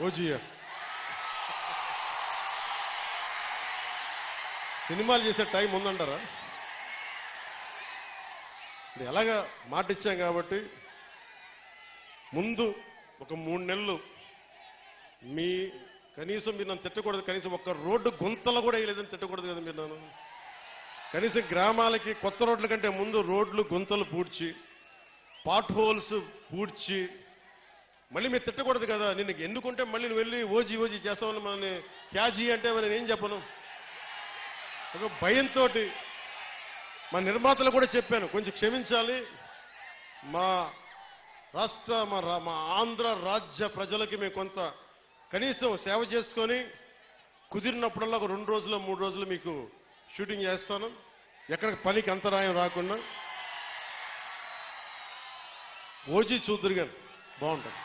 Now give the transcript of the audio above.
ఓజీయా సినిమాలు చేసే టైం ఉందంటారా? ఎలాగా మాట ఇచ్చాం కాబట్టి ముందు ఒక 3 నెలలు మీ కనీసం మీరు నన్ను తిట్టకూడదు, కనీసం ఒక్క రోడ్డు గుంతలు కూడా వేయలేదని తిట్టకూడదు కదా మీరు నన్ను. కనీసం గ్రామాలకి కొత్త రోడ్ల కంటే ముందు రోడ్లు గుంతలు పూడ్చి పాట్ హోల్స్ పూడ్చి మళ్ళీ మీరు తిట్టకూడదు కదా. నిన్ను ఎందుకుంటే మళ్ళీ నువ్వు వెళ్ళి ఓజీ చేస్తామని మనల్ని క్యాజీ అంటే మరి నేనేం చెప్పను. ఒక భయంతో మా నిర్మాతలు కూడా చెప్పాను, కొంచెం క్షమించాలి, మా రాష్ట్ర మా ఆంధ్ర రాజ్య ప్రజలకి మేము కొంత కనీసం సేవ చేసుకొని కుదిరినప్పుడల్లా ఒక 2 రోజులు 3 రోజులు మీకు షూటింగ్ చేస్తాను, ఎక్కడికి పనికి అంతరాయం రాకుండా. ఓజీ చూద్దురు గారు బాగుంటుంది.